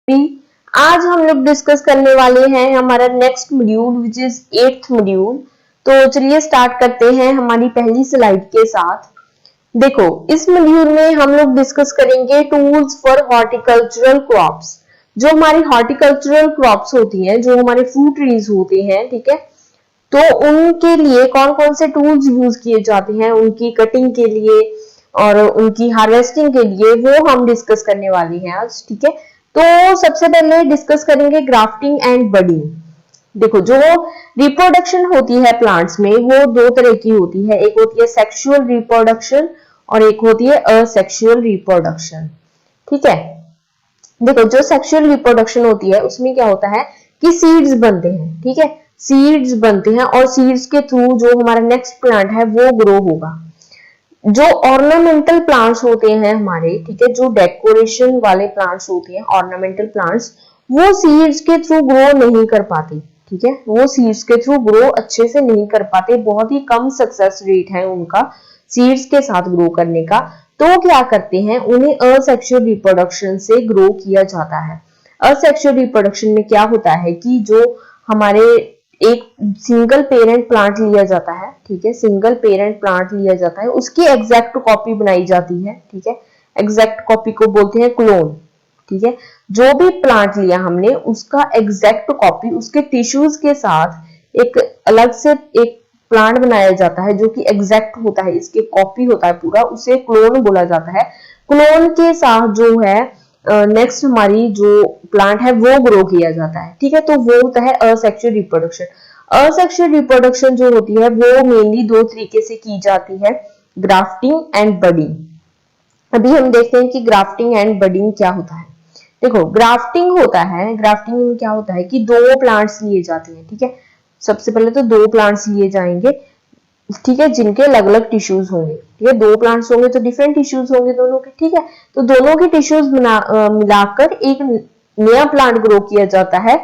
आज हम लोग डिस्कस करने वाले हैं हमारा next module which is 8th module. तो चलिए स्टार्ट करते हैं हमारी पहली स्लाइड के साथ। देखो, इस मॉड्यूल में हम लोग डिस्कस करेंगे टूल्स फॉर हॉर्टिकल्चरल क्रॉप्स। जो हमारी हॉर्टिकल्चरल क्रॉप्स होती हैं, जो हमारे फ्रूट ट्रीज होते हैं, ठीक है, तो उनके लिए कौन कौन से टूल्स यूज किए जाते हैं, उनकी कटिंग के लिए और उनकी हार्वेस्टिंग के लिए, वो हम डिस्कस करने वाले हैं आज। ठीक है, तो सबसे पहले डिस्कस करेंगे ग्राफ्टिंग एंड बडिंग। देखो, जो रिप्रोडक्शन होती है प्लांट्स में वो दो तरह की होती है, एक होती है सेक्सुअल रिप्रोडक्शन और एक होती है असेक्सुअल रिप्रोडक्शन। ठीक है, देखो जो सेक्सुअल रिप्रोडक्शन होती है उसमें क्या होता है कि सीड्स बनते हैं। ठीक है, सीड्स बनते हैं और सीड्स के थ्रू जो हमारा नेक्स्ट प्लांट है वो ग्रो होगा। जो ऑर्नामेंटल प्लांट्स होते हैं हमारे, ठीक है, जो डेकोरेशन वाले प्लांट्स होते हैं, ऑर्नामेंटल प्लांट्स, वो सीड्स के थ्रू ग्रो नहीं कर पाते। ठीक है, वो सीड्स के थ्रू ग्रो अच्छे से नहीं कर पाते, बहुत ही कम सक्सेस रेट है उनका सीड्स के साथ ग्रो करने का। तो क्या करते हैं, उन्हें असेक्सुअल रिप्रोडक्शन से ग्रो किया जाता है। असेक्सुअल रिप्रोडक्शन में क्या होता है कि जो हमारे एक सिंगल पेरेंट प्लांट लिया जाता है, ठीक है, सिंगल पेरेंट प्लांट लिया जाता है, उसकी एग्जैक्ट कॉपी बनाई जाती है। ठीक है, एग्जैक्ट कॉपी को बोलते हैं क्लोन। ठीक है, जो भी प्लांट लिया हमने उसका एग्जैक्ट कॉपी उसके टिश्यूज के साथ एक अलग से एक प्लांट बनाया जाता है जो कि एग्जैक्ट होता है, इसके कॉपी होता है पूरा, उसे क्लोन बोला जाता है। क्लोन के साथ जो है नेक्स्ट हमारी जो प्लांट है वो ग्रो किया जाता है। ठीक है, तो वो होता है असेक्सुअल रिप्रोडक्शन। असेक्सुअल रिप्रोडक्शन जो होती है वो मेनली दो तरीके से की जाती है, ग्राफ्टिंग एंड बडिंग। अभी हम देखते हैं कि ग्राफ्टिंग एंड बडिंग क्या होता है। देखो, ग्राफ्टिंग होता है, ग्राफ्टिंग में क्या होता है कि दो प्लांट्स लिए जाते हैं। ठीक है, सबसे पहले तो दो प्लांट्स लिए जाएंगे, ठीक है, जिनके अलग अलग टिश्यूज होंगे। ठीक है, दो प्लांट्स होंगे तो डिफरेंट टिश्यूज होंगे दोनों के। ठीक है, तो दोनों के टिश्यूज मिलाकर एक नया प्लांट ग्रो किया जाता है।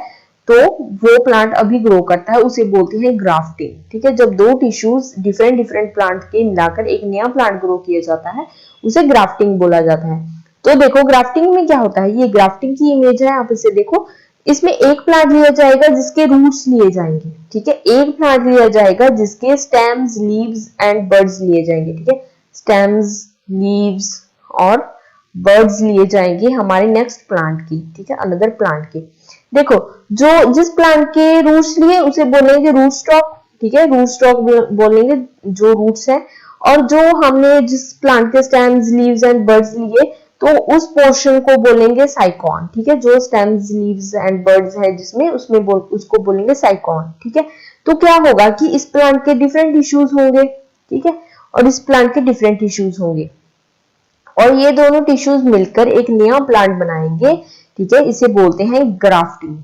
तो वो प्लांट अभी ग्रो करता है, उसे बोलते हैं ग्राफ्टिंग। ठीक है, जब दो टिश्यूज डिफरेंट डिफरेंट प्लांट के मिलाकर एक नया प्लांट ग्रो किया जाता है उसे ग्राफ्टिंग बोला जाता है। तो देखो, ग्राफ्टिंग में क्या होता है, ये ग्राफ्टिंग की इमेज है, आप इसे देखो। इसमें एक प्लांट लिया जाएगा जिसके रूट्स लिए जाएंगे। ठीक है, एक प्लांट लिया जाएगा जिसके स्टेम्स, लीव्स एंड बर्ड्स लिए जाएंगे। ठीक है, स्टेम्स, लीव्स और बर्ड्स लिए जाएंगे हमारे नेक्स्ट प्लांट की। ठीक है, अनदर प्लांट की। देखो, जो जिस प्लांट के रूट्स लिए उसे बोलेंगे रूट स्टॉक। ठीक है, रूट स्टॉक बोलेंगे जो रूट्स है, और जो हमने जिस प्लांट के स्टेम्स, लीव्स एंड बर्ड्स लिए तो उस पोर्शन को बोलेंगे साइकॉन। ठीक है, जो स्टेम्स, लीव्स एंड बर्ड्स है जिसमें उसमें उसको बोलेंगे साइकॉन। ठीक है, तो क्या होगा कि इस प्लांट के डिफरेंट टिश्यूज होंगे, ठीक है, और इस प्लांट के डिफरेंट टिश्यूज होंगे और ये दोनों टिश्यूज मिलकर एक नया प्लांट बनाएंगे। ठीक है, इसे बोलते हैं ग्राफ्टिंग।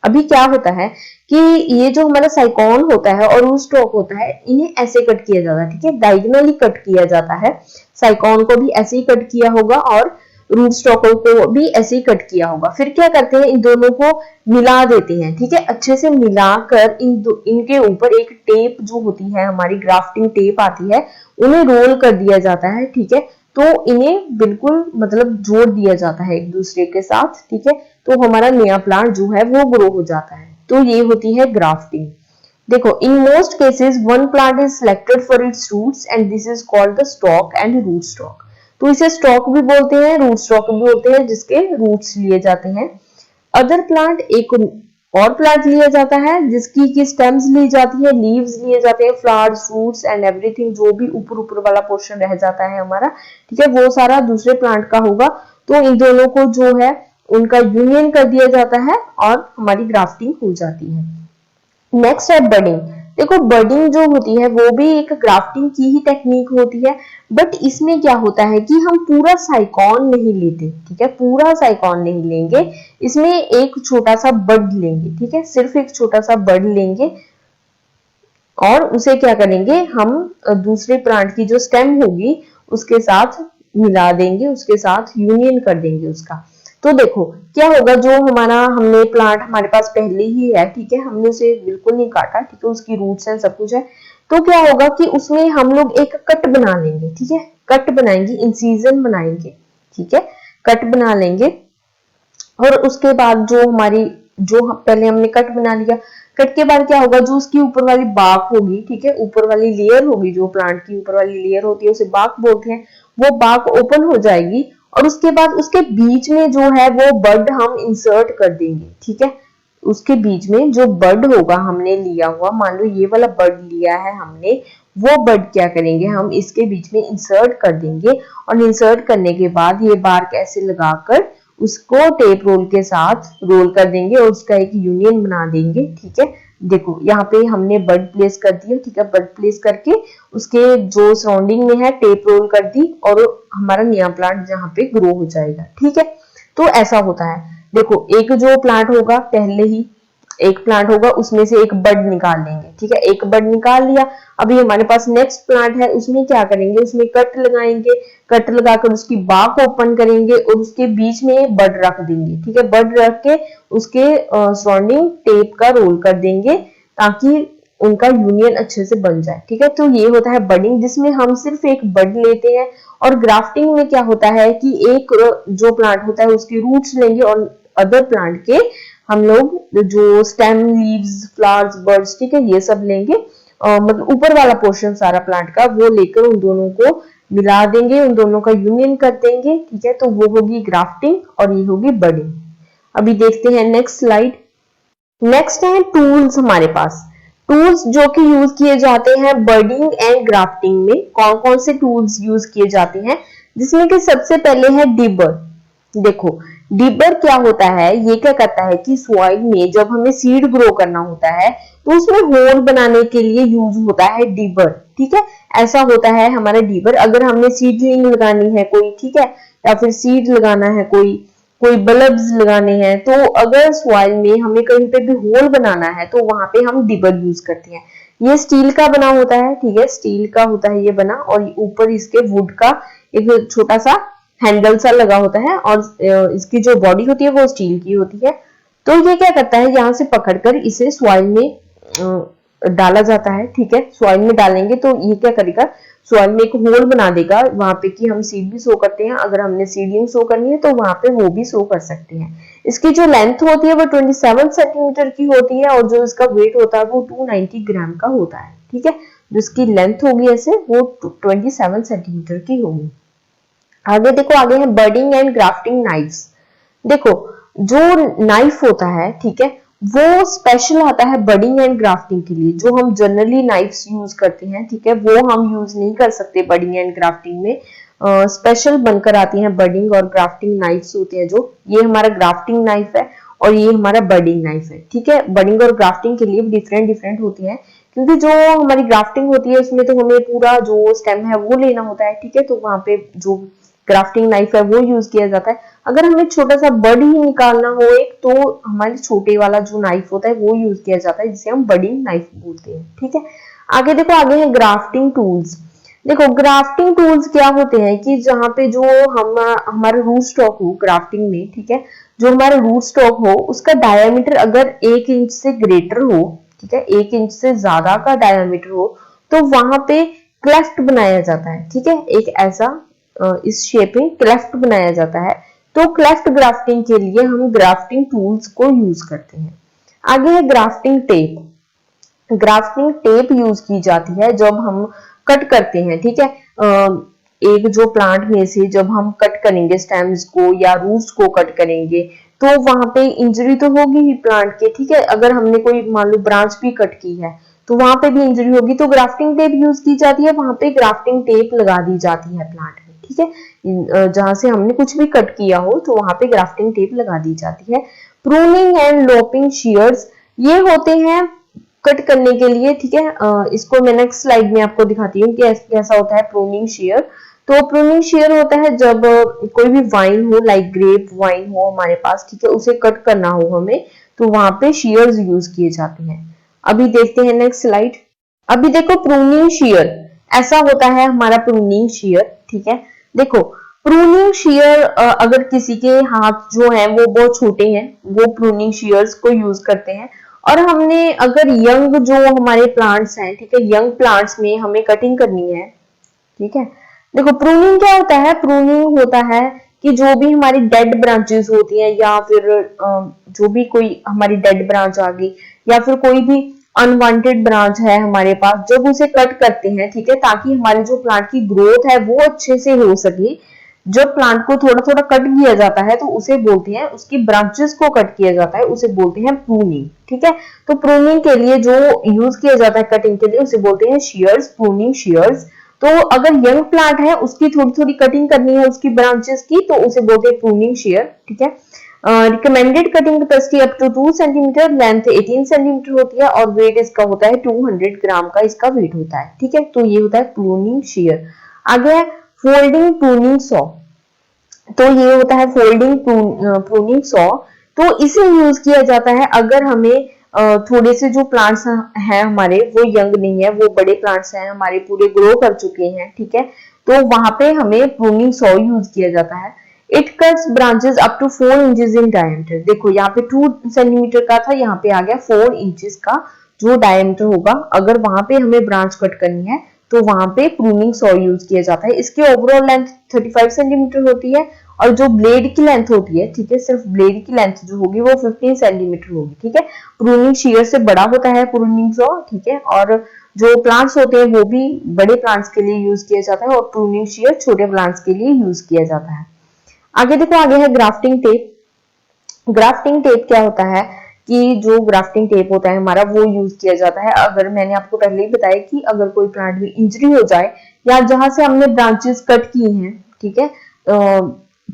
अभी क्या होता है कि ये जो हमारा साइकॉन होता है और रूट स्टॉक होता है, इन्हें ऐसे कट किया जाता है। ठीक है, डायगोनली कट किया जाता है। साइकॉन को भी ऐसे ही कट किया होगा और रूट स्टॉक को भी ऐसे ही कट किया होगा। फिर क्या करते हैं, इन दोनों को मिला देते हैं। ठीक है, अच्छे से मिलाकर इनके ऊपर एक टेप जो होती है, हमारी ग्राफ्टिंग टेप आती है, उन्हें रोल कर दिया जाता है। ठीक है, तो इन्हें बिल्कुल मतलब जोड़ दिया जाता है एक दूसरे के साथ। ठीक है, तो हमारा नया प्लांट जो है वो ग्रो हो जाता है। तो ये होती है ग्राफ्टिंग। देखो, in most cases one plant is selected for its roots and this is called the stock and root stock. तो इसे स्टॉक भी बोलते हैं, रूट स्टॉक भी बोलते हैं, जिसके रूट्स लिए जाते हैं। अदर प्लांट, एक और प्लांट लिया जाता है जिसकी की स्टेम्स ली जाती है, लीव्स लिए जाते हैं, फ्लावर्स, फ्रूट्स एंड एवरीथिंग, जो भी ऊपर ऊपर वाला पोर्शन रह जाता है हमारा, ठीक है, वो सारा दूसरे प्लांट का होगा। तो इन दोनों को जो है उनका यूनियन कर दिया जाता है और हमारी ग्राफ्टिंग हो जाती है। नेक्स्ट है बडिंग। देखो, बडिंग जो होती है वो भी एक ग्राफ्टिंग की ही टेक्निक होती है, बट इसमें क्या होता है कि हम पूरा साइकॉन नहीं लेते। ठीक है, पूरा साइकॉन नहीं लेंगे, इसमें एक छोटा सा बड लेंगे। ठीक है, सिर्फ एक छोटा सा बड लेंगे और उसे क्या करेंगे, हम दूसरे प्लांट की जो स्टेम होगी उसके साथ मिला देंगे, उसके साथ यूनियन कर देंगे उसका। तो देखो क्या होगा, जो हमारा हमने प्लांट हमारे पास पहले ही है, ठीक है, हमने उसे बिल्कुल नहीं काटा, ठीक है, उसकी रूट्स हैं, सब कुछ है, तो क्या होगा कि उसमें हम लोग एक कट बना लेंगे। ठीक है, कट बनाएंगे, इंसीजन बनाएंगे। ठीक है, कट बना लेंगे और उसके बाद जो पहले हमने कट बना लिया, कट के बाद क्या होगा, जो उसकी ऊपर वाली बाक होगी, ठीक है, ऊपर वाली लेयर होगी, जो प्लांट की ऊपर वाली लेयर होती है उसे बाक बोलते हैं, वो बाक ओपन हो जाएगी और उसके बाद उसके बीच में जो है वो बड हम इंसर्ट कर देंगे, ठीक है। उसके बीच में जो बड होगा हमने लिया हुआ, मान लो ये वाला बड लिया है हमने, वो बड क्या करेंगे, हम इसके बीच में इंसर्ट कर देंगे और इंसर्ट करने के बाद ये बार्क ऐसे लगाकर उसको टेप रोल के साथ रोल कर देंगे और उसका एक यूनियन बना देंगे, ठीक है। देखो यहाँ पे हमने बड प्लेस कर दिया, ठीक है, बड प्लेस करके उसके जो सराउंडिंग में है टेप रोल कर दी और हमारा नया प्लांट जहाँ पे ग्रो हो जाएगा, ठीक है। तो ऐसा होता है। देखो एक जो प्लांट होगा, पहले ही एक प्लांट होगा, उसमें से एक बड निकाल लेंगे, ठीक है, एक बड निकाल लिया। अभी हमारे पास नेक्स्ट प्लांट है, उसमें क्या करेंगे, उसमें कट लगाएंगे, कट लगाकर उसकी बाक ओपन करेंगे और उसके बीच में बड रख देंगे, ठीक है। बड रख के उसके सराउंडिंग टेप का रोल कर देंगे ताकि उनका यूनियन अच्छे से बन जाए, ठीक है। तो ये होता है बडिंग, जिसमें हम सिर्फ एक बड लेते हैं। और ग्राफ्टिंग में क्या होता है कि एक जो प्लांट होता है उसके रूट्स लेंगे और अदर प्लांट के हम लोग जो स्टेम, लीव्स, फ्लावर्स, बर्ड्स, ठीक है, ये सब लेंगे, मतलब ऊपर वाला पोर्शन सारा प्लांट का वो लेकर उन दोनों को मिला देंगे, उन दोनों का यूनियन कर देंगे, ठीक है। तो वो होगी ग्राफ्टिंग और ये होगी बडिंग। अभी देखते हैं नेक्स्ट स्लाइड। नेक्स्ट है टूल्स हमारे पास। टूल्स जो कि यूज किए जाते हैं बर्डिंग एंड ग्राफ्टिंग में, कौन कौन से टूल्स यूज किए जाते हैं, जिसमें कि सबसे पहले है डिबर। देखो डिबर क्या होता है, ये क्या करता है कि सॉइल में जब हमें सीड ग्रो करना होता है तो उसमें होल बनाने के लिए यूज होता है डिबर, ठीक है। ऐसा होता है हमारा डिबर, अगर हमने सीडलिंग लगानी है कोई, ठीक है, या फिर सीड लगाना है कोई बल्ब्स लगाने हैं, तो अगर सॉइल में हमें कहीं पे भी होल बनाना है तो वहां पे हम डिबर यूज करते हैं। ये स्टील का बना होता है, ठीक है, स्टील का होता है ये बना, और ऊपर इसके वुड का एक छोटा सा हैंडल सा लगा होता है और इसकी जो बॉडी होती है वो स्टील की होती है। तो ये क्या करता है, यहाँ से पकड़कर इसे सॉइल में डाला जाता है, ठीक है। सॉइल में डालेंगे तो ये क्या करेगा, सॉइल में एक होल बना देगा वहां पे कि हम सीड भी सो करते हैं, अगर हमने सीडलिंग सो करनी है तो वहां पे वो भी सो कर सकते हैं। इसकी जो लेंथ होती है वो 27 सेंटीमीटर की होती है और जो इसका वेट होता है वो 290 ग्राम का होता है, ठीक है। जो इसकी लेंथ होगी ऐसे वो 27 सेंटीमीटर की होगी। आगे देखो, आगे है बर्डिंग एंड ग्राफ्टिंग नाइफ्स। देखो जो नाइफ होता है, ठीक है, वो स्पेशल आता है बर्डिंग एंड ग्राफ्टिंग के लिए। जो हम जनरली नाइफ्स यूज करते हैं, ठीक है, वो हम यूज नहीं कर सकते बर्डिंग एंड ग्राफ्टिंग में। स्पेशल बनकर आती हैं बर्डिंग और ग्राफ्टिंग नाइफ्स होते हैं। जो ये हमारा ग्राफ्टिंग नाइफ है और ये हमारा बर्डिंग नाइफ है, ठीक है। बर्डिंग और ग्राफ्टिंग के लिए डिफरेंट डिफरेंट होती है, क्योंकि जो हमारी ग्राफ्टिंग होती है उसमें तो हमें पूरा जो स्टेम है वो लेना होता है, ठीक है। तो वहां पे जो ग्राफ्टिंग नाइफ है वो यूज किया जाता है। अगर हमें छोटा सा बड ही निकालना हो एक, तो हमारे छोटे वाला जो नाइफ होता है वो यूज किया जाता है, जिसे हम बडिंग नाइफ बोलते हैं, ठीक है। आगे देखो, आगे है ग्राफ्टिंग टूल्स। देखो ग्राफ्टिंग टूल्स क्या होते हैं कि जहाँ पे जो हमारा रूट स्टॉक हो ग्राफ्टिंग में, ठीक है, जो हमारा रूट स्टॉक हो उसका डायमीटर अगर 1 इंच से ग्रेटर हो, ठीक है, 1 इंच से ज्यादा का डायमीटर हो, तो वहां पे क्लेफ्ट बनाया जाता है, ठीक है। एक ऐसा इस शेप में क्लेफ्ट बनाया जाता है। तो क्लेफ्ट ग्राफ्टिंग के लिए हम ग्राफ्टिंग टूल्स को यूज करते हैं। आगे है grafting tape. Grafting tape use की जाती है जब हम कट करते हैं, ठीक है। एक जो प्लांट में से जब हम कट करेंगे स्टेम्स को या रूट्स को कट करेंगे तो वहां पे इंजरी तो होगी ही प्लांट के, ठीक है। अगर हमने कोई मान लो ब्रांच भी कट की है तो वहां पे भी इंजरी होगी, तो ग्राफ्टिंग टेप यूज की जाती है, वहां पे ग्राफ्टिंग टेप लगा दी जाती है प्लांट में, ठीक है। जहां से हमने कुछ भी कट किया हो तो वहां पे ग्राफ्टिंग टेप लगा दी जाती है। प्रूनिंग एंड लोपिंग शेयर्स, ये होते हैं कट करने के लिए, ठीक है। इसको मैं नेक्स्ट स्लाइड में आपको दिखाती हूँ कि कैसा होता है प्रूनिंग शेयर। तो प्रूनिंग शेयर होता है जब कोई भी वाइन हो, लाइक ग्रेप वाइन हो हमारे पास, ठीक है, उसे कट करना हो हमें, तो वहां पे शेयर्स यूज किए जाते हैं। अभी देखते हैं नेक्स्ट स्लाइड। अभी देखो प्रूनिंग शेयर, ऐसा होता है हमारा प्रूनिंग शेयर, ठीक है। देखो प्रूनिंग शेयर, अगर किसी के हाथ जो है वो बहुत छोटे हैं वो प्रूनिंग शेयर्स को यूज करते हैं। और हमने अगर यंग जो हमारे प्लांट्स हैं, ठीक है, यंग प्लांट्स में हमें कटिंग करनी है, ठीक है। देखो प्रूनिंग क्या होता है, प्रूनिंग होता है कि जो भी हमारी डेड ब्रांचेस होती हैं या फिर जो भी कोई हमारी डेड ब्रांच आ गई या फिर कोई भी अनवांटेड ब्रांच है हमारे पास, जब उसे कट करते हैं, ठीक है, ताकि हमारे जो प्लांट की ग्रोथ है वो अच्छे से हो सके। जब प्लांट को थोड़ा थोड़ा कट किया जाता है तो उसे बोलते हैं, उसकी ब्रांचेस को कट किया जाता है, उसे बोलते हैं प्रूनिंग। ठीक है, तो प्रूनिंग के लिए जो यूज किया जाता है कटिंग के लिए उसे बोलते हैं शीयर्स, प्रूनिंग शीयर्स। तो अगर यंग प्लांट है उसकी थोड़ी थोड़ी कटिंग करनी है उसकी ब्रांचेस की, तो उसे बोलते हैं प्रूनिंग शीयर। ठीक है, recommended cutting capacity up to 2 centimeter, length 18 centimeter होती है और वेट इसका होता है 200 ग्राम का इसका वेट होता है। ठीक है, तो ये होता है प्रूनिंग शीयर। आगे है फोल्डिंग प्रूनिंग सॉ। तो ये होता है फोल्डिंग प्रूनिंग सॉ। तो इसे यूज किया जाता है अगर हमें थोड़े से जो प्लांट्स हैं हमारे वो यंग नहीं है, वो बड़े प्लांट्स हैं हमारे, पूरे ग्रो कर चुके हैं। ठीक है, तो वहां पे हमें प्रूनिंग सॉ यूज किया जाता है। It cuts branches up to 4 inches in diameter. देखो यहाँ पे 2 सेंटीमीटर का था, यहाँ पे आ गया 4 इंचेस का जो डायमीटर होगा। अगर वहां पे हमें ब्रांच कट करनी है तो वहां पे प्रूनिंग सॉ यूज किया जाता है। इसकी ओवरऑल लेंथ 35 सेंटीमीटर होती है और जो ब्लेड की लेंथ होती है, ठीक है, सिर्फ ब्लेड की लेंथ जो होगी वो 15 सेंटीमीटर होगी। ठीक है, प्रूनिंग शीयर से बड़ा होता है प्रूनिंग सॉ। ठीक है, और जो प्लांट्स होते हैं वो भी बड़े प्लांट्स के लिए यूज किया जाता है और प्रूनिंग शीयर छोटे प्लांट्स के लिए यूज किया जाता है। आगे देखो, आगे है ग्राफ्टिंग टेप। ग्राफ्टिंग टेप क्या होता है कि जो ग्राफ्टिंग टेप होता है हमारा वो यूज किया जाता है अगर, मैंने आपको पहले ही बताया कि अगर कोई प्लांट में इंजरी हो जाए या जहां से हमने ब्रांचेस कट की हैं, ठीक है,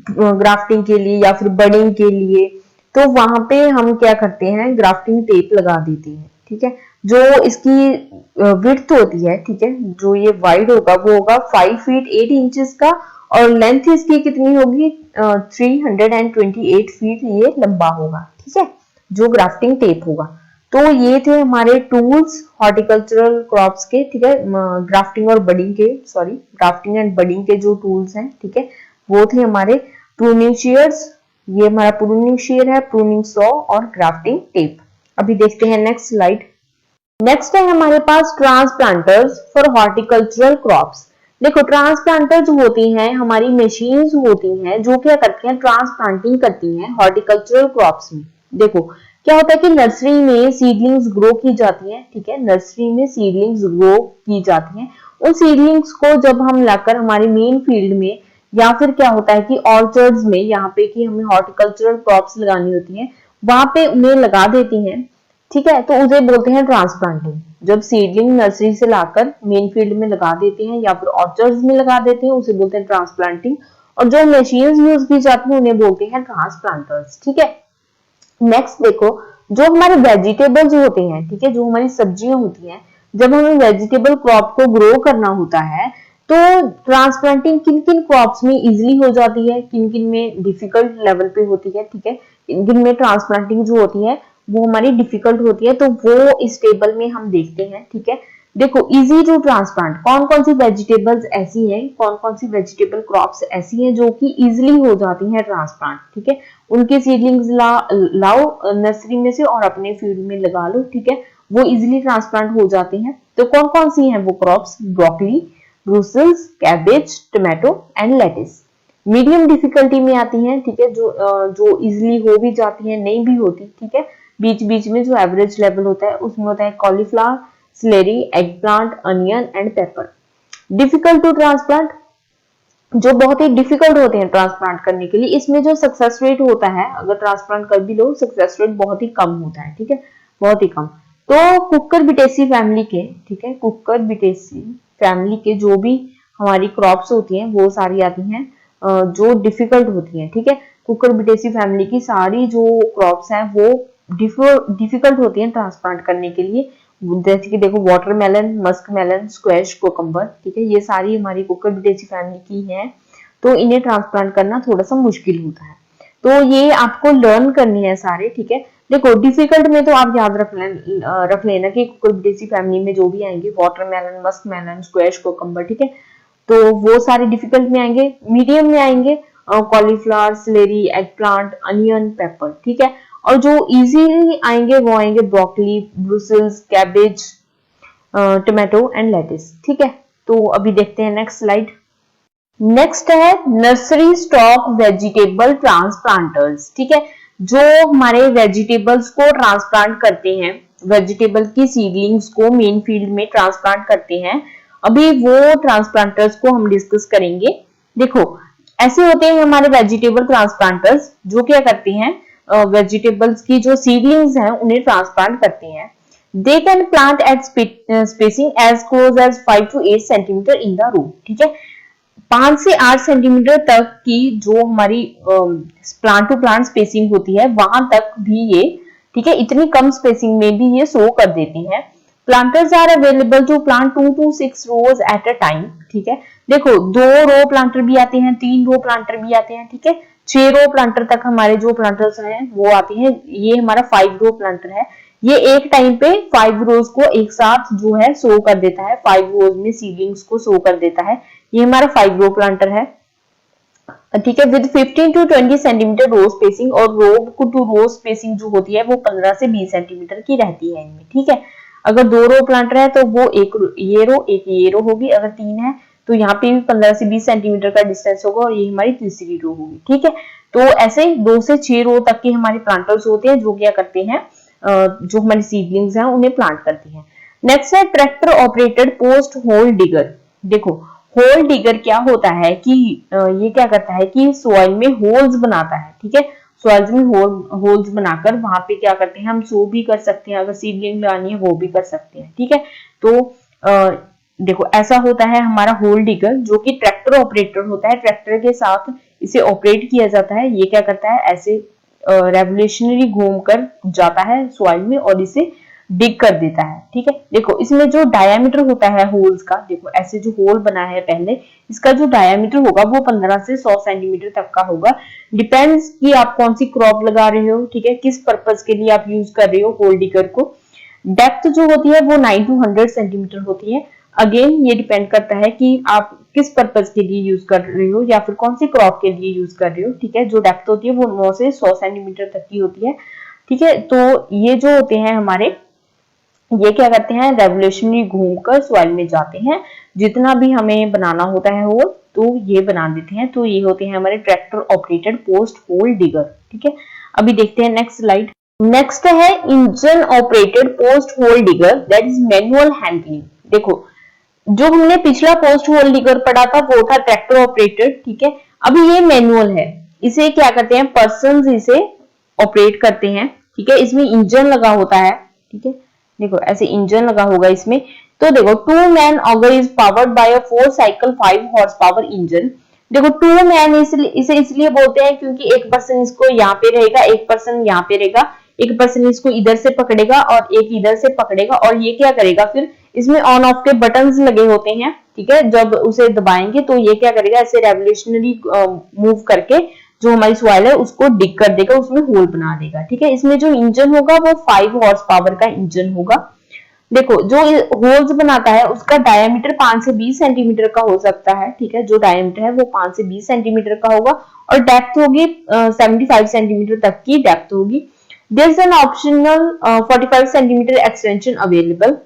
ग्राफ्टिंग के लिए या फिर बडिंग के लिए, तो वहां पे हम क्या करते हैं, ग्राफ्टिंग टेप लगा देते हैं। ठीक है, जो इसकी विड्थ होती है, ठीक है, जो ये वाइड होगा वो होगा 5 फीट 8 इंचेस का और लेंथ इसकी कितनी होगी 328 फीट ये लंबा होगा। ठीक है, जो ग्राफ्टिंग टेप होगा। तो ये थे हमारे टूल्स हॉर्टिकल्चरल क्रॉप्स के। ठीक है, ग्राफ्टिंग और बडिंग के, सॉरी, ग्राफ्टिंग एंड बडिंग के जो टूल्स हैं, ठीक है, वो थे हमारे प्रूनिंग शीयर्स, ये हमारा प्रूनिंग शीयर है, प्रूनिंग सॉ और ग्राफ्टिंग टेप। अभी देखते हैं नेक्स्ट स्लाइड। नेक्स्ट है हमारे पास ट्रांसप्लांटर्स फॉर हॉर्टिकल्चरल क्रॉप्स। देखो, ट्रांसप्लांटर जो होती हैं हमारी मशीन्स होती हैं जो क्या करती हैं, ट्रांसप्लांटिंग करती हैं हॉर्टिकल्चरल क्रॉप्स में। देखो क्या होता है कि नर्सरी में सीडलिंग्स ग्रो की जाती हैं। ठीक है, नर्सरी में सीडलिंग्स ग्रो की जाती हैं। उन सीडलिंग्स को जब हम लाकर हमारे मेन फील्ड में या फिर क्या होता है कि ऑर्चर्ड्स में, यहाँ पे कि हमें हॉर्टिकल्चरल क्रॉप्स लगानी होती हैं, वहां पे उन्हें लगा देती हैं। ठीक है, तो उसे बोलते हैं ट्रांसप्लांटिंग। जब सीडलिंग नर्सरी से लाकर मेन फील्ड में लगा देते हैं या फिर ऑर्चर्ड्स में लगा देते हैं उसे बोलते हैं ट्रांसप्लांटिंग। और जो मशीन्स यूज की जाती हैं उन्हें बोलते हैं ट्रांसप्लांटर्स। ठीक है, नेक्स्ट देखो, जो हमारे वेजिटेबल्स होते हैं, ठीक है, जो हमारी सब्जियां होती हैं, जब हमें वेजिटेबल क्रॉप को ग्रो करना होता है तो ट्रांसप्लांटिंग किन किन क्रॉप्स में इजीली हो जाती है, किन किन में डिफिकल्ट लेवल पे होती है। ठीक है, किन किन में ट्रांसप्लांटिंग जो होती है वो हमारी डिफिकल्ट होती है, तो वो इस टेबल में हम देखते हैं। ठीक है, देखो, इजी टू ट्रांसप्लांट, कौन कौन सी वेजिटेबल्स ऐसी हैं, कौन कौन सी वेजिटेबल क्रॉप्स ऐसी हैं जो कि इजीली हो जाती हैं ट्रांसप्लांट। ठीक है, उनके सीडलिंग्स लाओ नर्सरी में से और अपने फील्ड में लगा लो। ठीक है, वो इजीली ट्रांसप्लांट हो जाते हैं। तो कौन कौन सी हैं वो crops, broccoli, brussels, cabbage, tomato and lettuce. Medium difficulty में आती हैं। ठीक है, जो इजीली हो भी जाती है, नहीं भी होती। ठीक है, बीच बीच में जो एवरेज लेवल होता है उसमें होता है cauliflower, celery, eggplant, onion and pepper. Difficult to transplant, जो बहुत ही डिफिकल्ट होते हैं ट्रांसप्लांट करने के लिए, इसमें जो सक्सेस रेट होता है, अगर ट्रांसप्लांट कर भी लो, सक्सेस रेट बहुत ही कम होता है। ठीक है, बहुत ही कम। तो कुकर बिटेसी फैमिली के, ठीक है, कुकर बिटेसी फैमिली के जो भी हमारी क्रॉप्स होती हैं वो सारी आती हैं जो डिफिकल्ट होती हैं। ठीक है, कुकर बिटेसी फैमिली की सारी जो क्रॉप्स हैं वो डिफिकल्ट होती हैं ट्रांसप्लांट करने के लिए। जैसे कि देखो, watermelon, musk melon, squash, cucumber. ठीक है, ये सारी हमारी कुकर बिटेसी फैमिली की हैं, तो इन्हें ट्रांसप्लांट करना थोड़ा सा मुश्किल होता है। तो ये आपको लर्न करनी है सारे। ठीक है, देखो, डिफिकल्ट में तो आप याद रख लेना कि कुकर बिटेसी फैमिली में जो भी आएंगे, watermelon, musk melon, squash, cucumber. ठीक है, तो वो सारे डिफिकल्ट में आएंगे। मीडियम में आएंगे cauliflower, celery, eggplant, onion, pepper. ठीक है, और जो इजीली आएंगे वो आएंगे broccoli, brussels, cabbage, tomato and lettuce. ठीक है, तो अभी देखते हैं नेक्स्ट स्लाइड। नेक्स्ट है नर्सरी स्टॉक वेजिटेबल ट्रांसप्लांटर्स। ठीक है, जो हमारे वेजिटेबल्स को ट्रांसप्लांट करते हैं, वेजिटेबल की सीडलिंग्स को मेन फील्ड में ट्रांसप्लांट करते हैं, अभी वो ट्रांसप्लांटर्स को हम डिस्कस करेंगे। देखो, ऐसे होते हैं हमारे वेजिटेबल ट्रांसप्लांटर्स जो क्या करते हैं, वेजिटेबल्स की जो सीडलिंग्स हैं उन्हें ट्रांसप्लांट करते हैं। They can plant at spacing as close as 5 to 8 centimeter in the row. ठीक है, 5 से 8 सेंटीमीटर तक की जो हमारी प्लांट टू प्लांट स्पेसिंग होती है वहां तक भी ये, ठीक है, इतनी कम स्पेसिंग में भी ये शो कर देती हैं। Planters are available to plant 2 to 6 rows at a time. ठीक है, देखो 2 रो प्लांटर भी आते हैं, 3 रो प्लांटर भी आते हैं। ठीक है, 6 रो प्लांटर तक हमारे जो प्लांटर्स हैं वो आते हैं। ये हमारा 5 रो प्लांटर है, ये एक टाइम पे 5 रोज को एक साथ जो है शो कर देता है, 5 रोज में सीडलिंग्स को शो कर देता है। ये हमारा 5 रो प्लांटर है। ठीक है, with 15 to 20 centimeter row spacing, और रो टू रो स्पेसिंग जो होती है वो 15 से 20 सेंटीमीटर की रहती है इनमें। ठीक है, अगर 2 रो प्लांटर है तो वो एक ये रो होगी, अगर 3 है तो यहाँ पे भी 15 से 20 सेंटीमीटर का डिस्टेंस होगा, और ये हमारी तीसरी रो होगी। ठीक है, तो ऐसे 2 से 6 रो तक के हमारे प्लांटर्स होते हैं जो क्या करते हैं, जो हमारी सीडलिंग्स हैं उन्हें प्लांट करती हैं। नेक्स्ट है tractor operated post hole digger. देखो, होल डिगर क्या होता है कि ये क्या करता है कि सॉइल में होल्स बनाता है। ठीक है, सॉइल में होल्स बनाकर वहां पे क्या करते हैं, हम सो भी कर सकते हैं, अगर सीडलिंग लगानी है वो भी कर सकते हैं। ठीक है, तो देखो ऐसा होता है हमारा होल डिगर, जो कि ट्रैक्टर ऑपरेटर होता है, ट्रैक्टर के साथ इसे ऑपरेट किया जाता है। ये क्या करता है, ऐसे रेवोल्यूशनरी घूमकर जाता है सॉइल में और इसे डिग कर देता है। ठीक है, देखो इसमें जो डायामीटर होता है होल्स का, देखो ऐसे जो होल बना है पहले, इसका जो डायामीटर होगा वो 15 से 100 सेंटीमीटर तक का होगा। डिपेंड्स कि आप कौन सी क्रॉप लगा रहे हो, ठीक है, किस पर्पज के लिए आप यूज कर रहे हो होल डिगर को। डेप्थ जो होती है वो 9 to 100 सेंटीमीटर होती है। अगेन ये डिपेंड करता है कि आप किस पर्पज के लिए यूज कर रहे हो या फिर कौन सी क्रॉप के लिए यूज कर रहे हो। ठीक है, जो डेप्थ होती है वो 9 से 100 सेंटीमीटर तक की होती है। ठीक है, तो ये जो होते हैं हमारे, ये क्या करते हैं, रेवोल्यूशनरी घूमकर सॉइल में जाते हैं, जितना भी हमें बनाना होता है होल तो ये बना देते हैं। तो ये होते हैं हमारे tractor operated post hole digger. ठीक है, अभी देखते हैं नेक्स्ट स्लाइड। नेक्स्ट है engine operated post hole digger, that is manual handling. देखो, जो हमने पिछला पोस्ट होल डिगर पढ़ा था वो था ट्रैक्टर ऑपरेटेड। ठीक है, अभी ये मैनुअल है, इसे क्या करते हैं, पर्सन्स इसे ऑपरेट करते हैं। ठीक है, इसमें इंजन लगा होता है। ठीक है, देखो ऐसे इंजन लगा होगा इसमें। तो देखो 2 man auger is powered by a 4 cycle 5 horse power engine. देखो 2 मैन इसे इसलिए बोलते हैं क्योंकि एक पर्सन इसको यहाँ पे रहेगा, एक पर्सन यहाँ पे रहेगा, एक पर्सन इसको इधर से पकड़ेगा और एक इधर से पकड़ेगा, और ये क्या करेगा, फिर इसमें ऑन ऑफ के बटन्स लगे होते हैं। ठीक है, जब उसे दबाएंगे तो ये क्या करेगा, ऐसे रेवोल्यूशनरी मूव करके जो हमारी सॉइल है उसको डिग कर देगा, उसमें होल बना देगा। ठीक है, इसमें जो इंजन होगा वो 5 हॉर्स पावर का इंजन होगा। देखो जो होल्स बनाता है उसका डायमीटर 5 से 20 सेंटीमीटर का हो सकता है। ठीक है, जो डायमीटर है वो 5 से 20 सेंटीमीटर का होगा, और डेप्थ होगी 75 सेंटीमीटर तक की डेप्थ होगी। There is an optional 45 centimeter extension available.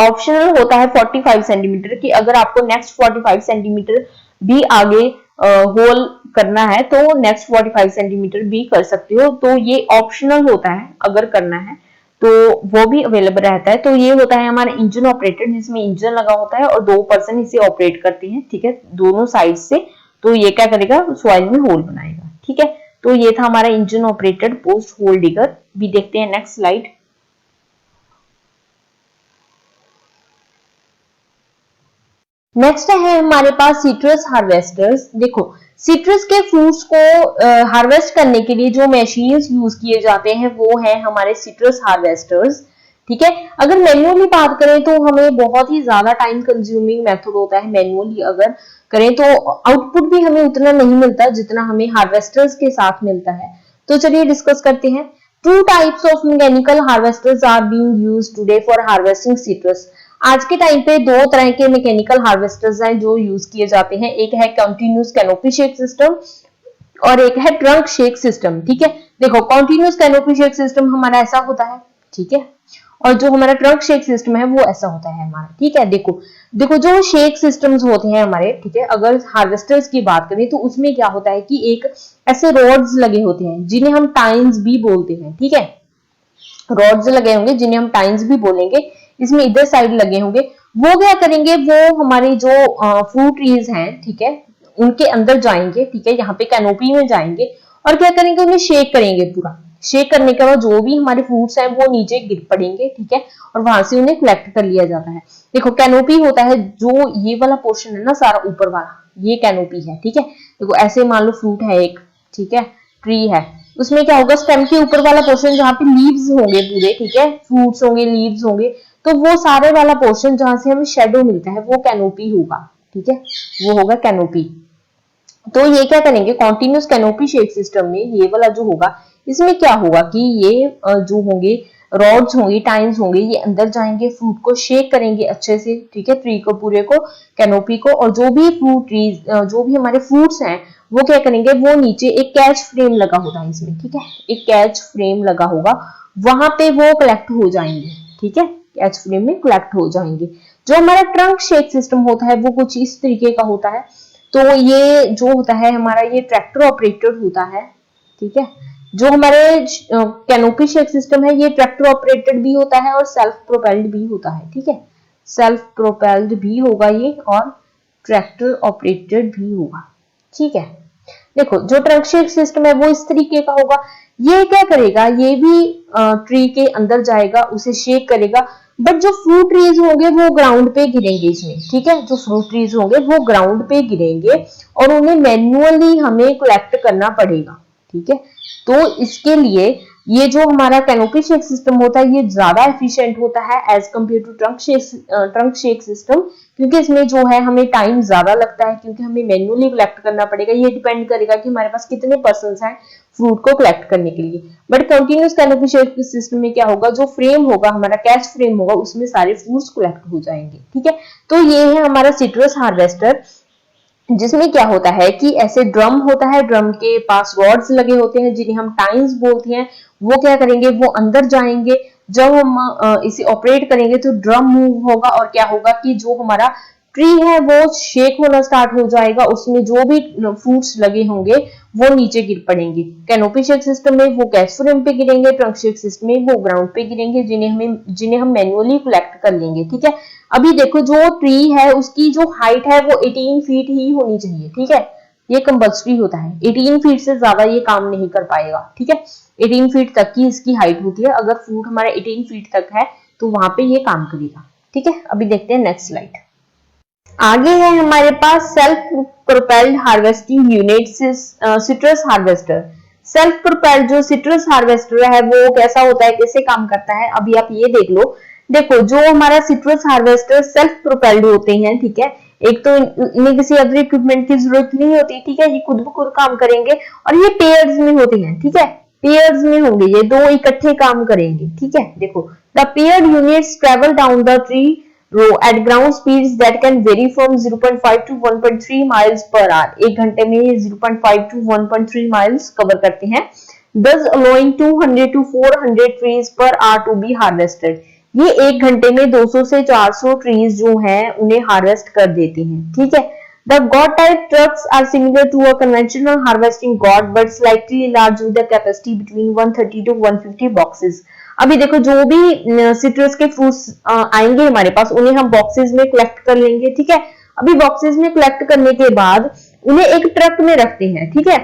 Optional होता है 45 सेंटीमीटर की, अगर आपको नेक्स्ट 45 सेंटीमीटर भी आगे होल करना है तो नेक्स्ट 45 सेंटीमीटर भी कर सकते हो। तो ये ऑप्शनल होता है, अगर करना है तो वो भी अवेलेबल रहता है। तो ये होता है हमारा इंजन ऑपरेटेड, जिसमें इंजन लगा होता है और 2 पर्सन इसे ऑपरेट करते हैं। ठीक है, दोनों साइड से। तो ये क्या करेगा, सॉइल में होल बनाएगा। ठीक है, तो ये था हमारा engine operated post hole digger. भी देखते हैं नेक्स्ट स्लाइड। नेक्स्ट है हमारे पास सिट्रस हार्वेस्टर्स। देखो सिट्रस के फ्रूट्स को हार्वेस्ट करने के लिए जो मशीन्स यूज किए जाते हैं वो है हमारे सिट्रस हार्वेस्टर्स। ठीक है, अगर मैन्युअली बात करें तो हमें बहुत ही ज्यादा टाइम कंज्यूमिंग मेथड होता है। मैन्युअली अगर करें तो आउटपुट भी हमें उतना नहीं मिलता जितना हमें हार्वेस्टर्स के साथ मिलता है। तो चलिए डिस्कस करते हैं। 2 types of mechanical harvesters are being used today for harvesting citrus. आज के टाइम पे 2 तरह के मैकेनिकल हार्वेस्टर्स हैं जो यूज किए जाते हैं। एक है कंटिन्यूअस कैनोपी शेक सिस्टम और एक है ट्रंक शेक सिस्टम। ठीक है, देखो कंटिन्यूअस कैनोपी शेक सिस्टम हमारा ऐसा होता है। ठीक है, और जो हमारा ट्रंक शेक सिस्टम है वो ऐसा होता है हमारा, ठीक है। देखो देखो जो शेक सिस्टम्स होते हैं हमारे, ठीक है, अगर हार्वेस्टर्स की बात करें तो उसमें क्या होता है कि एक ऐसे रॉड्स लगे होते हैं जिन्हें हम टाइन्स भी बोलते हैं, ठीक है। रॉड्स लगे होंगे जिन्हें हम टाइन्स भी बोलेंगे, इसमें इधर साइड लगे होंगे। वो क्या करेंगे, वो हमारी जो फ्रूट ट्रीज हैं, ठीक है, उनके अंदर जाएंगे, ठीक है, यहाँ पे कैनोपी में जाएंगे और क्या करेंगे, उन्हें शेक करेंगे। पूरा शेक करने के बाद जो भी हमारे फ्रूट्स हैं वो नीचे गिर पड़ेंगे, ठीक है, और वहां से उन्हें कलेक्ट कर लिया जाता है। देखो कैनोपी होता है जो ये वाला पोर्शन है ना सारा ऊपर वाला, ये कैनोपी है, ठीक है। देखो ऐसे मान लो फ्रूट है एक, ठीक है, ट्री है, उसमें क्या होगा, स्टेम के ऊपर वाला पोर्शन जहाँ पे लीव्स होंगे पूरे, ठीक है, फ्रूट्स होंगे, लीव्स होंगे, तो वो सारे वाला पोर्शन जहां से हमें शेडो मिलता है वो कैनोपी होगा, ठीक है, वो होगा कैनोपी। तो ये क्या करेंगे, कॉन्टिन्यूस कैनोपी शेक सिस्टम में ये वाला जो होगा, इसमें क्या होगा कि ये जो होंगे रॉड्स होंगे, टाइन्स होंगे, ये अंदर जाएंगे, फ्रूट को शेक करेंगे अच्छे से, ठीक है, ट्री को पूरे को, कैनोपी को, और जो भी फ्रूट ट्रीज जो भी हमारे फ्रूट्स हैं वो क्या करेंगे, वो नीचे एक कैच फ्रेम लगा होता है इसमें, ठीक है, एक कैच फ्रेम लगा होगा, वहां पे वो कलेक्ट हो जाएंगे, ठीक है, कैच फ्रेम में कलेक्ट हो जाएंगे। जो हमारा ट्रंक शेक सिस्टम होता है वो कुछ इस तरीके का होता है। तो ये जो होता है हमारा, ये ट्रैक्टर ऑपरेटेड होता है, ठीक है। जो हमारे कैनोपी शेक सिस्टम है ये ट्रैक्टर ऑपरेटेड भी होता है और सेल्फ प्रोपेल्ड भी होता है, ठीक है, सेल्फ प्रोपेल्ड भी होगा ये और ट्रैक्टर ऑपरेटेड भी होगा, ठीक है। देखो जो ट्रंक शेक सिस्टम है वो इस तरीके का होगा। ये क्या करेगा, ये भी ट्री के अंदर जाएगा, उसे शेक करेगा, बट जो फ्रूट ट्रीज होंगे वो ग्राउंड पे गिरेंगे इसमें, ठीक है, जो फ्रूट ट्रीज होंगे वो ग्राउंड पे गिरेंगे और उन्हें मैन्युअली हमें कलेक्ट करना पड़ेगा, ठीक है। तो इसके लिए ये जो हमारा कैनोपी शेक सिस्टम होता है ये ज्यादा एफिशिएंट होता है as compare to trunk shake system, क्योंकि इसमें जो है हमें टाइम ज्यादा लगता है, क्योंकि हमें मैन्युअली कलेक्ट करना पड़ेगा। ये डिपेंड करेगा कि हमारे पास कितने पर्सन्स हैं फ्रूट को कलेक्ट करने के लिए। But continuous canopy shake system में क्या होगा, जो फ्रेम होगा हमारा, कैच फ्रेम होगा, उसमें सारे फ्रूट्स कलेक्ट हो जाएंगे, ठीक है। तो ये है हमारा सिट्रस हार्वेस्टर, जिसमें क्या होता है कि ऐसे ड्रम होता है, ड्रम के पास रॉड्स लगे होते हैं जिन्हें हम टाइन्स बोलते हैं। वो क्या करेंगे, वो अंदर जाएंगे, जब हम इसे ऑपरेट करेंगे तो ड्रम मूव होगा और क्या होगा कि जो हमारा ट्री है वो शेक होना स्टार्ट हो जाएगा, उसमें जो भी फ्रूट्स लगे होंगे वो नीचे गिर पड़ेंगे। कैनोपी शेक सिस्टम में वो कैच फ्रेम पे गिरेंगे, ट्रंक शेक सिस्टम में वो ग्राउंड पे गिरेंगे, जिन्हें हम मैन्युअली कलेक्ट कर लेंगे, ठीक है। अभी देखो जो ट्री है उसकी जो हाइट है वो 18 फीट ही होनी चाहिए, ठीक है, ये कंपल्सरी होता है। 18 फीट से ज्यादा ये काम नहीं कर पाएगा, ठीक है, 18 फीट तक की इसकी हाइट होती है। अगर फ्रूट हमारा 18 फीट तक है तो वहां पे ये काम करेगा, ठीक है। अभी देखते हैं नेक्स्ट स्लाइड। आगे है हमारे पास self propelled harvesting unit citrus harvester. Self propelled जो सिट्रस हार्वेस्टर है वो कैसा होता है, कैसे काम करता है, अभी आप ये देख लो। देखो जो हमारा सिट्रस हार्वेस्टर सेल्फ प्रोपेल्ड होते हैं, ठीक है, एक तो इन्हें किसी अदर इक्विपमेंट की जरूरत नहीं होती, ठीक है, ये खुद ब खुद काम करेंगे और ये पेयर्स में होते हैं, ठीक है, पेयर्स में होंगे, ये दो इकट्ठे काम करेंगे, ठीक है। देखो the paired units travel down the tree row at ground speeds that can vary from 0.5 to 1.3 miles per hour। एक घंटे में ये 0.5 to 1.3 miles कवर करते हैं, thus allowing 200 to 400 trees per hour to be harvested। ये एक घंटे में 200 से 400 ट्रीज जो हैं उन्हें हार्वेस्ट कर देते हैं, ठीक है। The God type trucks are similar to a conventional harvesting God but slightly larger with a capacity between 130 to 150 boxes। अभी देखो जो भी सिट्रस के फ्रूट्स आएंगे हमारे पास उन्हें हम बॉक्सेस में कलेक्ट कर लेंगे, ठीक है। अभी बॉक्सेस में कलेक्ट करने के बाद उन्हें एक ट्रक में रखते हैं, ठीक है,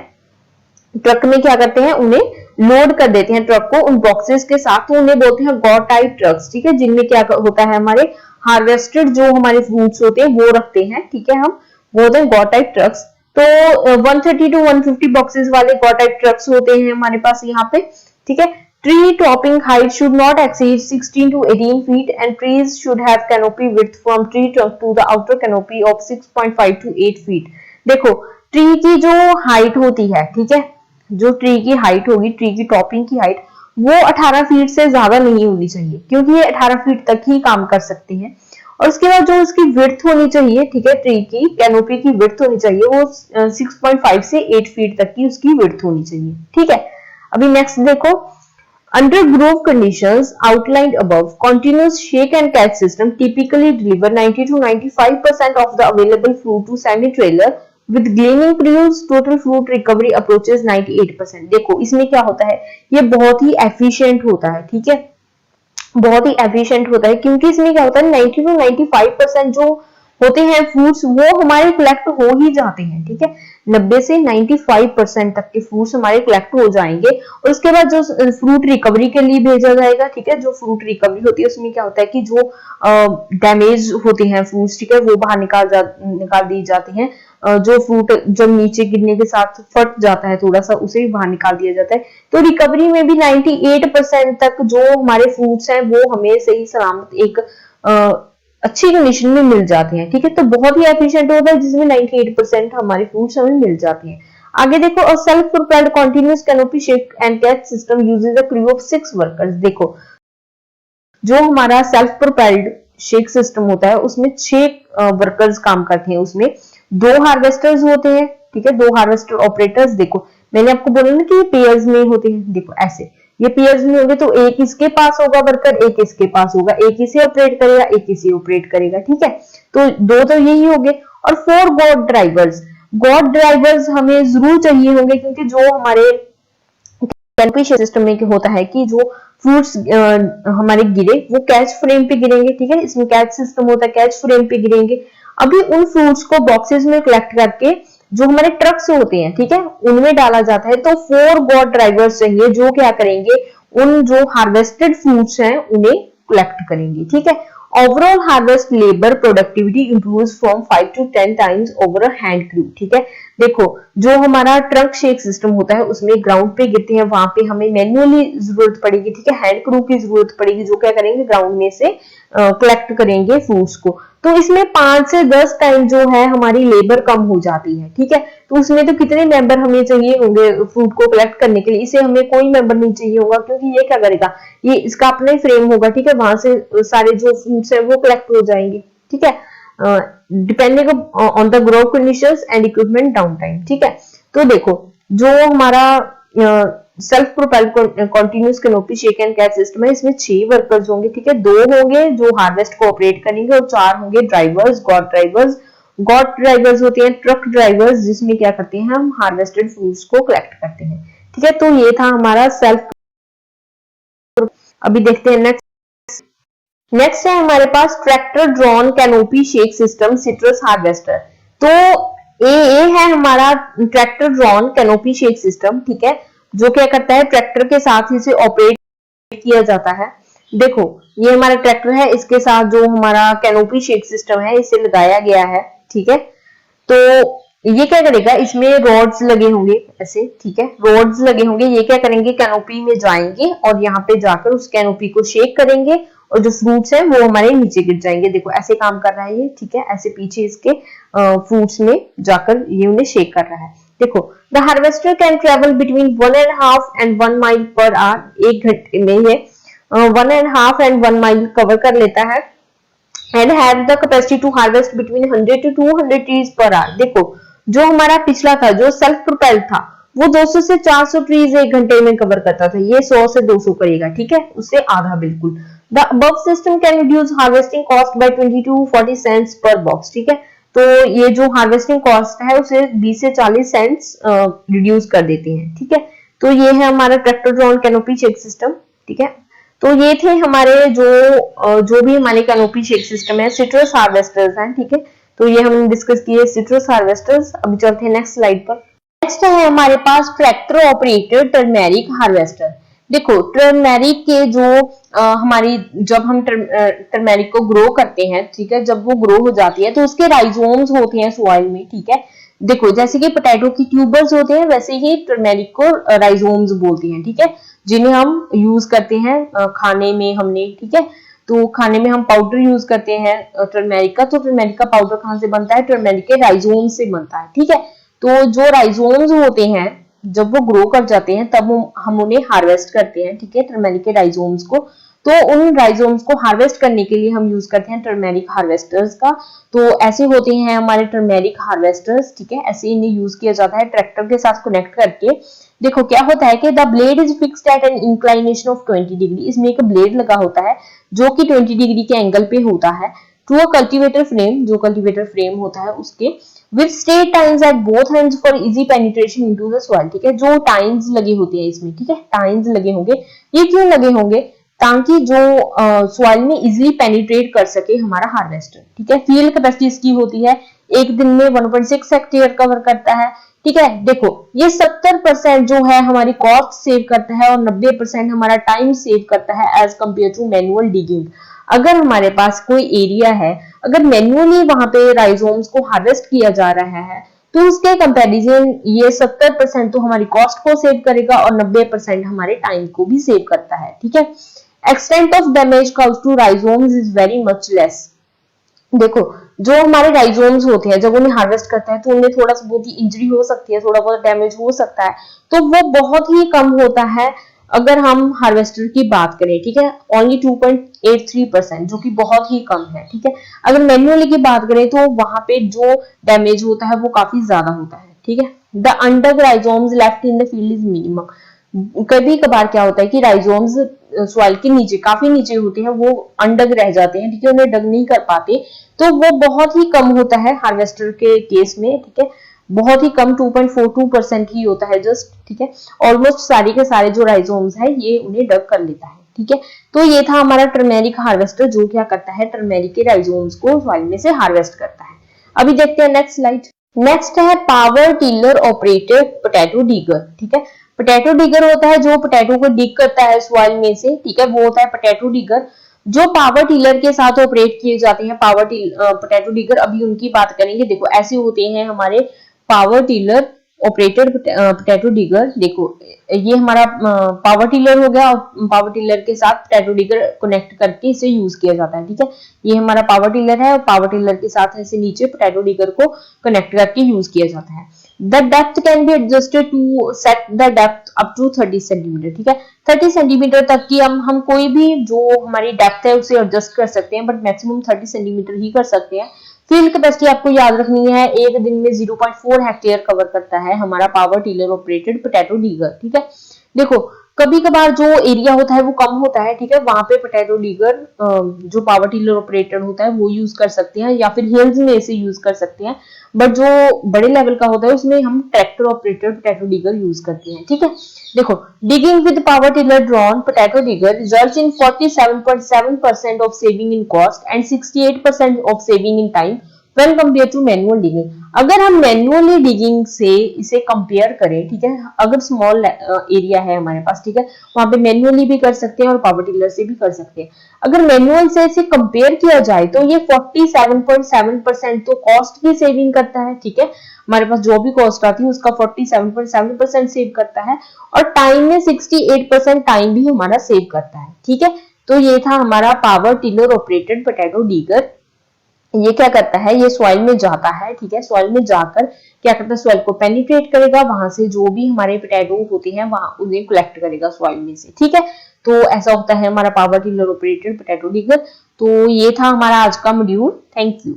ट्रक में क्या करते हैं, उन्हें लोड कर देते हैं ट्रक को उन बॉक्सेस के साथ, तो उन्हें बोलते हैं गॉड टाइप ट्रक्स, ठीक है, जिनमें क्या होता है, हमारे हार्वेस्टेड जो हमारे फ्रूट्स होते हैं वो रखते हैं, ठीक है, हम बोलते हैं गॉड टाइप ट्रक्स। तो 130 टू 150 बॉक्सेस वाले गॉड टाइप ट्रक्स होते हैं हमारे पास यहाँ पे, ठीक है। Tree topping height should not exceed 16 to 18 feet and trees should have canopy width from tree trunk to the outer canopy of 6.5 to 8 feet। देखो ट्री की जो हाइट होती है, ठीक है, जो ट्री की हाइट होगी, ट्री की टॉपिंग की हाइट वो 18 फीट से ज्यादा नहीं होनी चाहिए, क्योंकि ये 18 फीट तक ही काम कर सकते हैं। और उसके बाद जो उसकी विड्थ होनी चाहिए, ठीक है, ट्री की कैनोपी की विड्थ होनी चाहिए वो 6.5 से 8 फीट तक की उसकी विड्थ होनी चाहिए, ठीक है। अभी नेक्स्ट देखो Under growth conditions outlined above, continuous shake and catch system typically deliver 90 to 95% of the available fruit to semi-trailer. With gleaning produce, total fruit recovery approaches 98%. देखो इसमें क्या होता है, ये बहुत ही एफिशिएंट होता है, ठीक है, बहुत ही एफिशिएंट होता है, क्योंकि इसमें क्या होता है 90 टू 95% जो होते हैं फ्रूट्स वो हमारे कलेक्ट हो ही जाते हैं, ठीक है, 90 से 95% तक के फ्रूट्स हमारे कलेक्ट हो जाएंगे और उसके बाद जो फ्रूट रिकवरी के लिए भेजा जाएगा, ठीक है, जो फ्रूट रिकवरी होती है उसमें क्या होता है कि जो डैमेज होते हैं फ्रूट्स, ठीक है, वो बाहर निकाल दी जाती हैं, जो फ्रूट जब नीचे गिरने के साथ फट जाता है थोड़ा सा उसे भी बाहर निकाल दिया जाता है। तो रिकवरी में भी 98% तक जो हमारे फ्रूट्स हैं वो हमें सही सलामत एक अच्छी कंडीशन में मिल जाते हैं, ठीक है, तो बहुत ही एफिशिएंट होता है जिसमें 98% हमारे फ्रूट्स हमें मिल जाते हैं। आगे देखो, a self propelled continuous canopy shake and catch system uses a crew of 6 workers. देखो जो हमारा सेल्फ प्रोपेल्ड शेक सिस्टम होता है उसमें 6 वर्कर्स काम करते हैं, उसमें 2 हार्वेस्टर्स होते हैं, ठीक है, 2 हार्वेस्टर ऑपरेटर्स। देखो मैंने आपको बोला ना कि ये पेयर्स में होते हैं, देखो ऐसे ये पेयर्स में होंगे, तो एक इसके पास होगा वर्कर, एक इसके पास होगा, एक इसे ऑपरेट करेगा, एक इसे ऑपरेट करेगा, ठीक है, तो 2 तो यही हो गए। और 4 गॉड ड्राइवर्स, गॉड ड्राइवर्स हमें जरूर चाहिए होंगे, क्योंकि जो हमारे कैनोपी सिस्टम में होता है कि जो फ्रूट्स हमारे गिरे वो कैच फ्रेम पे गिरेंगे, ठीक है, इसमें कैच सिस्टम होता है, कैच फ्रेम पे गिरेंगे। अभी उन फ्रूट्स को बॉक्सेस में कलेक्ट करके जो हमारे ट्रक्स होते हैं, ठीक है, उनमें डाला जाता है। तो 4 गॉड ड्राइवर्स चाहिए जो क्या करेंगे, उन जो हार्वेस्टेड फ्रूट्स हैं उन्हें कलेक्ट करेंगे, ठीक है। Overall harvest labour productivity improves from 5 to 10 times over a hand crew, ठीक है। देखो जो हमारा ट्रंक शेक सिस्टम होता है उसमें ग्राउंड पे गिरते हैं, वहां पे हमें मैन्युअली जरूरत पड़ेगी, ठीक है, हैंड क्रू की जरूरत पड़ेगी जो क्या करेंगे ग्राउंड में से कलेक्ट करेंगे फ्रूट्स को। तो इसमें 5 से 10 टाइम जो है हमारी लेबर कम हो जाती है, ठीक है। तो उसमें तो कितने मेंबर हमें चाहिए होंगे फ्रूट को कलेक्ट करने के लिए, इसे हमें कोई मेंबर नहीं चाहिए होगा, क्योंकि ये क्या करेगा, ये इसका अपना ही फ्रेम होगा, ठीक है, वहां से सारे जो फ्रूट्स है वो कलेक्ट हो जाएंगे, ठीक है, depending on the grow conditions and equipment down time, ठीक है। तो देखो जो हमारा self propelled continuous canopy shake and catch system है, इसमें 6 वर्कर्स होंगे, ठीक है, 2 होंगे जो हार्वेस्ट को ऑपरेट करेंगे और 4 होंगे drivers, God drivers. God drivers होते हैं ट्रक ड्राइवर्स जिसमें क्या करते हैं हम हार्वेस्टेड फ्रूट्स को कलेक्ट करते हैं, ठीक है। तो ये था हमारा सेल्फ। अभी देखते हैं नेक्स्ट है हमारे पास tractor drawn canopy shake system citrus harvester. तो ये है हमारा tractor drawn canopy shake system, ठीक है, जो क्या करता है ट्रैक्टर के साथ ही से ऑपरेट किया जाता है। देखो ये हमारा ट्रैक्टर है, इसके साथ जो हमारा कैनोपी शेक सिस्टम है इसे लगाया गया है, ठीक है। तो ये क्या करेगा, इसमें रॉड्स लगे होंगे ऐसे, ठीक है, रॉड्स लगे होंगे, ये क्या करेंगे कैनोपी में जाएंगे और यहाँ पे जाकर उस कैनोपी को शेक करेंगे और जो फ्रूट्स हैं वो हमारे नीचे गिर जाएंगे। देखो ऐसे काम कर रहा है ये, ठीक है, ऐसे पीछे इसके फ्रूट्स में जाकर ये उन्हें शेक कर रहा है। देखो the harvester can travel between 1.5 and 1 mile per hour, 1 घंटे में ये 1.5 and 1 mile कवर कर लेता है and have the capacity to harvest between 100 to 200 trees per hour. देखो जो हमारा पिछला था जो सेल्फ प्रोपेल्ड था वो 200 से 400 ट्रीज 1 घंटे में कवर करता था, ये 100 से 200 करेगा, ठीक है, उससे आधा बिल्कुल। The above system can reduce harvesting cost by 20 to 40 cents per box, ठीक है। तो ये जो हार्वेस्टिंग कॉस्ट है उसे 20 से 40 सेंट्स रिड्यूस कर देते हैं, ठीक है। तो ये है हमारा tractor drawn canopy shake system, ठीक है। तो ये थे हमारे जो भी हमारे कैनोपी शेक सिस्टम है, सिट्रस हार्वेस्टर्स हैं, ठीक है। तो ये हमने डिस्कस किए सिट्रस हार्वेस्टर्स। अभी चलते हैं नेक्स्ट स्लाइड पर। नेक्स्ट है हमारे पास ट्रैक्टर ऑपरेटेड टर्मेरिक हार्वेस्टर। देखो टर्मेरिक के जो हमारी जब हम टर्मेरिक को ग्रो करते हैं, ठीक है, जब वो ग्रो हो जाती है तो उसके राइजोम्स होते हैं सॉइल में, ठीक है। देखो जैसे कि पोटैटो की ट्यूबर्स होते हैं वैसे ही टर्मेरिक को राइजोम्स बोलते हैं, ठीक है, जिन्हें हम यूज करते हैं खाने में हमने, ठीक है। तो खाने में हम पाउडर यूज करते हैं टर्मेरिक का, तो टर्मेरिक का पाउडर कहां से बनता है, टर्मेरिक के राइजोम से बनता है, ठीक है। तो जो राइजोम्स होते हैं जब वो ग्रो कर जाते हैं तब हम उन्हें हार्वेस्ट करते हैं, ठीक है, टर्मेरिक के राइजोम्स को। तो उन राइजोम्स को हार्वेस्ट करने के लिए हम यूज करते हैं टर्मेरिक हार्वेस्टर्स का। तो ऐसे होते हैं हमारे टर्मेरिक हार्वेस्टर्स, ठीक है, ऐसे इन्हें यूज किया जाता है ट्रैक्टर के साथ कनेक्ट करके। देखो क्या होता है कि the blade is fixed at an inclination of 20 degree, इसमें एक ब्लेड लगा होता है जो कि 20 डिग्री के एंगल पे होता है, टू अ कल्टीवेटर फ्रेम, जो कल्टीवेटर फ्रेम होता है उसके, with straight tines at both ends for easy penetration into the soil, ठीक है, जो टाइन्स लगे होते हैं इसमें, ठीक है, टाइन्स लगे होंगे। ये क्यों लगे होंगे? ताकि जो सॉइल में इजीली पेनिट्रेट कर सके हमारा हार्वेस्टर, ठीक है। फील्ड कैपेसिटी इसकी होती है एक दिन में 1.6 हेक्टेयर कवर करता है, ठीक है। देखो ये 70% जो है हमारी कॉस्ट सेव करता है और 90% हमारा टाइम सेव करता है as compare to manual digging. अगर हमारे पास कोई एरिया है, अगर मैन्युअली वहां पे राइजोम्स को हार्वेस्ट किया जा रहा है, तो उसके कंपैरिजन ये 70% तो हमारी कॉस्ट को सेव करेगा और 90% हमारे टाइम को भी सेव करता है, ठीक है। Extent of damage cause to rhizomes is very much less. देखो जो हमारे राइजोम्स होते हैं जब उन्हें हार्वेस्ट करते हैं तो उनमें थोड़ा सा बहुत ही इंजरी हो सकती है, थोड़ा बहुत डैमेज हो सकता है, तो वो बहुत ही कम होता है अगर हम हार्वेस्टर की बात करें, ठीक है, ओनली 2.83%, जो कि बहुत ही कम है, ठीक है। अगर मैन्युअली की बात करें तो वहां पे जो डैमेज होता है वो काफी ज्यादा होता है, ठीक है। The under rhizomes left in the field is minimum. कभी कभार क्या होता है कि राइजोम्स सॉइल के नीचे, काफी नीचे होते हैं, वो अनडग रह जाते हैं, ठीक है, उन्हें डग नहीं कर पाते, तो वो बहुत ही कम होता है हार्वेस्टर के केस में, ठीक है, बहुत ही कम 2.42% ही होता है जस्ट, ठीक है। ऑलमोस्ट सारे के सारे जो राइजोम्स है ये उन्हें डग कर लेता है, ठीक है। तो ये था हमारा टर्मेरिक हार्वेस्टर जो क्या करता है, टर्मेरिक के राइजोम्स को सॉइल में से हार्वेस्ट करता है। अभी देखते हैं नेक्स्ट स्लाइड। नेक्स्ट है power tiller operated potato digger, ठीक है। पोटैटो डिगर होता है जो पोटैटो को डिग करता है सॉइल में से, ठीक है, वो होता है पोटैटो डिगर, जो पावर टिलर के साथ ऑपरेट किए जाते हैं। पोटैटो डिगर, अभी उनकी बात करेंगे। देखो ऐसे होते हैं हमारे power tiller operated potato digger. देखो ये हमारा पावर टिलर हो गया और पावर टिलर के साथ पोटैटो डिगर कनेक्ट करके इसे यूज किया जाता है, ठीक है। ये हमारा पावर टिलर है और पावर टिलर के साथ ऐसे नीचे पोटैटो डिगर को कनेक्ट करके यूज किया जाता है। The depth can be adjusted to set the depth up to 30 centimeter, ठीक है। 30 सेंटीमीटर तक की हम कोई भी जो हमारी डेप्थ है उसे एडजस्ट कर सकते हैं, बट मैक्सिमम 30 सेंटीमीटर ही कर सकते हैं। फील्ड कैपेसिटी आपको याद रखनी है, एक दिन में 0.4 हेक्टेयर कवर करता है हमारा power tiller operated potato digger, ठीक है। देखो कभी कभार जो एरिया होता है वो कम होता है, ठीक है, वहां पे पोटैटो डिगर जो पावर टिलर ऑपरेटेड होता है वो यूज कर सकते हैं या फिर हिल्स में इसे यूज कर सकते हैं, बट जो बड़े लेवल का होता है उसमें हम tractor operated potato digger use करते हैं, ठीक है। देखो digging with power tiller drawn potato digger results in 47.7% of saving in cost and 68% of saving in time when compare to manual digging. अगर हम मैनुअली डिगिंग से इसे कंपेयर करें, ठीक है, अगर स्मॉल एरिया है हमारे पास, ठीक है, वहां पे मैनुअली भी कर सकते हैं और पावर टिलर से भी कर सकते हैं। अगर मैनुअल से इसे कंपेयर किया जाए तो ये 47.7% तो कॉस्ट की सेविंग करता है, ठीक है, हमारे पास जो भी कॉस्ट आती है उसका 47.7% सेव करता है और टाइम में 68% टाइम भी हमारा सेव करता है, ठीक है। तो ये था हमारा power tiller operated potato digger. ये क्या करता है, ये सॉइल में जाता है, ठीक है, सॉइल में जाकर क्या करता है, सॉइल को पेनिट्रेट करेगा, वहां से जो भी हमारे पोटैटो होते हैं वहां उन्हें कलेक्ट करेगा सॉइल में से, ठीक है। तो ऐसा होता है हमारा power tiller operated potato digger. तो ये था हमारा आज का मॉड्यूल। Thank you.